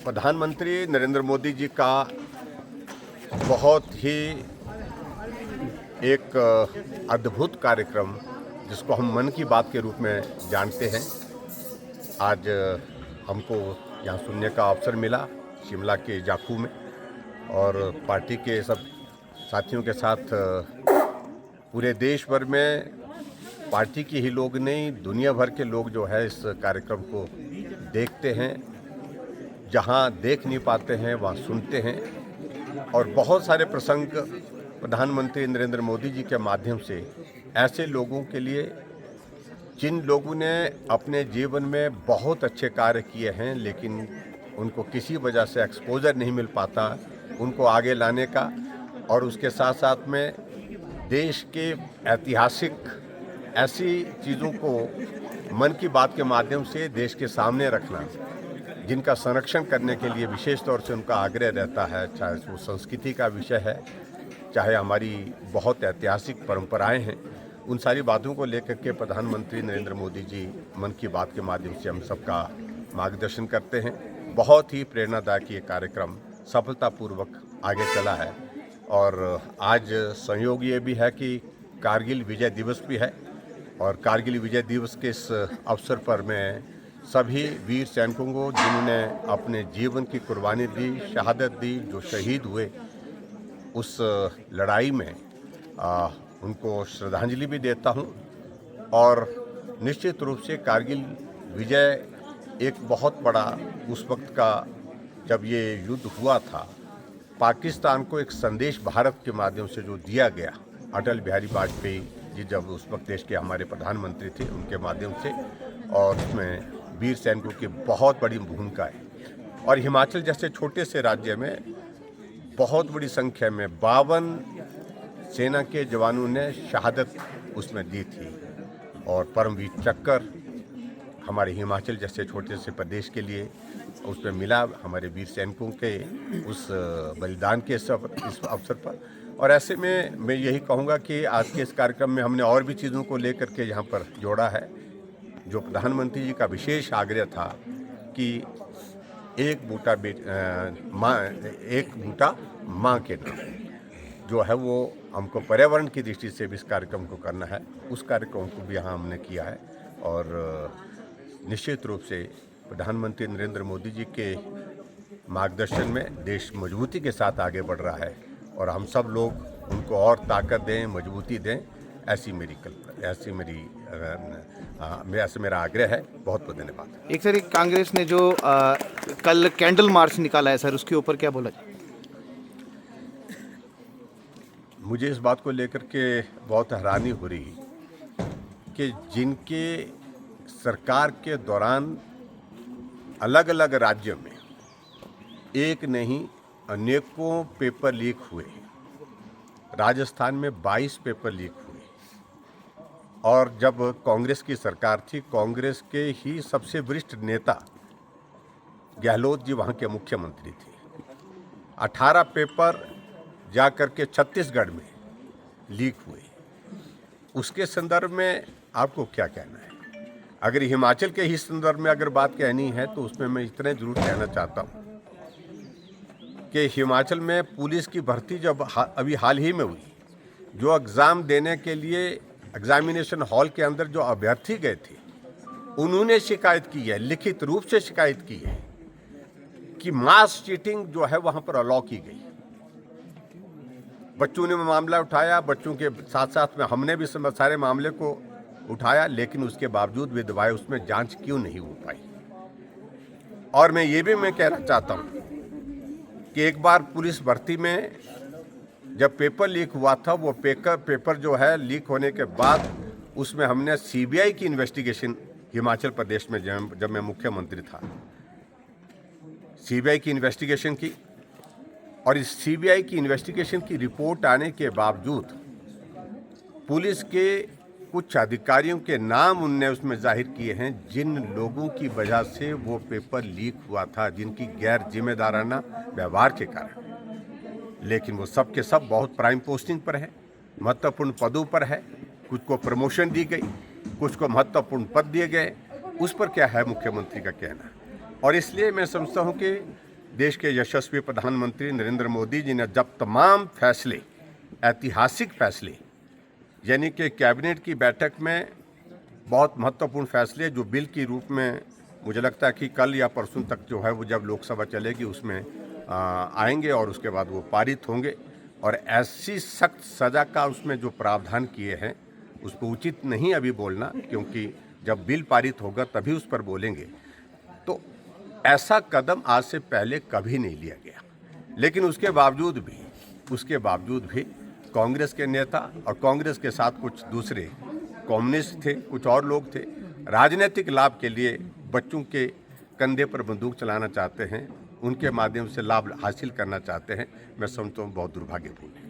प्रधानमंत्री नरेंद्र मोदी जी का बहुत ही एक अद्भुत कार्यक्रम, जिसको हम मन की बात के रूप में जानते हैं, आज हमको यहाँ सुनने का अवसर मिला शिमला के जाखू में। और पार्टी के सब साथियों के साथ पूरे देश भर में पार्टी के ही लोग नहीं, दुनिया भर के लोग जो है इस कार्यक्रम को देखते हैं। जहाँ देख नहीं पाते हैं वहाँ सुनते हैं। और बहुत सारे प्रसंग प्रधानमंत्री नरेंद्र मोदी जी के माध्यम से ऐसे लोगों के लिए जिन लोगों ने अपने जीवन में बहुत अच्छे कार्य किए हैं, लेकिन उनको किसी वजह से एक्सपोजर नहीं मिल पाता, उनको आगे लाने का, और उसके साथ साथ में देश के ऐतिहासिक ऐसी चीज़ों को मन की बात के माध्यम से देश के सामने रखना, जिनका संरक्षण करने के लिए विशेष तौर से उनका आग्रह रहता है। चाहे वो संस्कृति का विषय है, चाहे हमारी बहुत ऐतिहासिक परंपराएं हैं, उन सारी बातों को लेकर के प्रधानमंत्री नरेंद्र मोदी जी मन की बात के माध्यम से हम सबका मार्गदर्शन करते हैं। बहुत ही प्रेरणादायक ये कार्यक्रम सफलतापूर्वक आगे चला है। और आज संयोग ये भी है कि कारगिल विजय दिवस भी है, और कारगिल विजय दिवस के इस अवसर पर मैं सभी वीर सैनिकों को, जिन्होंने अपने जीवन की कुर्बानी दी, शहादत दी, जो शहीद हुए उस लड़ाई में, उनको श्रद्धांजलि भी देता हूं। और निश्चित रूप से कारगिल विजय एक बहुत बड़ा, उस वक्त का जब ये युद्ध हुआ था, पाकिस्तान को एक संदेश भारत के माध्यम से जो दिया गया, अटल बिहारी वाजपेयी जी जब उस वक्त देश के हमारे प्रधानमंत्री थे, उनके माध्यम से, और उसमें वीर सैनिकों की बहुत बड़ी भूमिका है। और हिमाचल जैसे छोटे से राज्य में बहुत बड़ी संख्या में 52 सेना के जवानों ने शहादत उसमें दी थी। और परमवीर चक्र हमारे हिमाचल जैसे छोटे से प्रदेश के लिए उसमें मिला, हमारे वीर सैनिकों के उस बलिदान के इस अवसर पर। और ऐसे में मैं यही कहूँगा कि आज के इस कार्यक्रम में हमने और भी चीज़ों को लेकर के यहाँ पर जोड़ा है। जो प्रधानमंत्री जी का विशेष आग्रह था कि एक बूटा माँ के नाम, जो है वो हमको पर्यावरण की दृष्टि से भी इस कार्यक्रम को करना है, उस कार्यक्रम को भी यहाँ हमने किया है। और निश्चित रूप से प्रधानमंत्री नरेंद्र मोदी जी के मार्गदर्शन में देश मजबूती के साथ आगे बढ़ रहा है, और हम सब लोग उनको और ताकत दें, मजबूती दें, ऐसी मेरा आग्रह है। बहुत बहुत धन्यवाद। एक सर, कांग्रेस ने जो कल कैंडल मार्च निकाला है सर, उसके ऊपर क्या बोला? मुझे इस बात को लेकर के बहुत हैरानी हो रही कि जिनके सरकार के दौरान अलग अलग राज्यों में एक नहीं अनेकों पेपर लीक हुए। राजस्थान में 22 पेपर लीक हुए। और जब कांग्रेस की सरकार थी, कांग्रेस के ही सबसे वरिष्ठ नेता गहलोत जी वहाँ के मुख्यमंत्री थे। 18 पेपर जाकर के छत्तीसगढ़ में लीक हुए। उसके संदर्भ में आपको क्या कहना है? अगर हिमाचल के ही संदर्भ में अगर बात कहनी है, तो उसमें मैं इतना जरूर कहना चाहता हूँ कि हिमाचल में पुलिस की भर्ती जब अभी हाल ही में हुई, जो एग्ज़ाम देने के लिए एग्जामिनेशन हॉल के अंदर जो अभ्यर्थी गए थे, उन्होंने शिकायत की है, लिखित रूप से शिकायत की है कि मास चीटिंग जो है वहाँ पर अलाउ की गई। बच्चों ने मामला उठाया, बच्चों के साथ साथ में हमने भी सारे मामले को उठाया, लेकिन उसके बावजूद विधवाएं उसमें जांच क्यों नहीं हो पाई। और मैं ये भी कहना चाहता हूँ कि एक बार पुलिस भर्ती में जब पेपर लीक हुआ था, वो पेपर जो है लीक होने के बाद उसमें हमने सीबीआई की इन्वेस्टिगेशन हिमाचल प्रदेश में जब मैं मुख्यमंत्री था, सीबीआई की इन्वेस्टिगेशन की। और इस सीबीआई की इन्वेस्टिगेशन की रिपोर्ट आने के बावजूद पुलिस के कुछ अधिकारियों के नाम उनने उसमें जाहिर किए हैं, जिन लोगों की वजह से वो पेपर लीक हुआ था, जिनकी गैर जिम्मेदाराना व्यवहार के कारण। लेकिन वो सब के सब बहुत प्राइम पोस्टिंग पर है, महत्वपूर्ण पदों पर है। कुछ को प्रमोशन दी गई, कुछ को महत्वपूर्ण पद दिए गए, उस पर क्या है मुख्यमंत्री का कहना। और इसलिए मैं समझता हूं कि देश के यशस्वी प्रधानमंत्री नरेंद्र मोदी जी ने जब तमाम फैसले, ऐतिहासिक फैसले, यानी कि कैबिनेट की बैठक में बहुत महत्वपूर्ण फैसले जो बिल के रूप में मुझे लगता है कि कल या परसों तक जो है वो जब लोकसभा चलेगी उसमें आएंगे और उसके बाद वो पारित होंगे। और ऐसी सख्त सज़ा का उसमें जो प्रावधान किए हैं उस पर उचित नहीं अभी बोलना, क्योंकि जब बिल पारित होगा तभी उस पर बोलेंगे। तो ऐसा कदम आज से पहले कभी नहीं लिया गया, लेकिन उसके बावजूद भी कांग्रेस के नेता और कांग्रेस के साथ कुछ दूसरे कम्युनिस्ट थे, कुछ और लोग थे, राजनीतिक लाभ के लिए बच्चों के कंधे पर बंदूक चलाना चाहते हैं, उनके माध्यम से लाभ हासिल करना चाहते हैं। मैं समझता हूँ बहुत दुर्भाग्यपूर्ण है।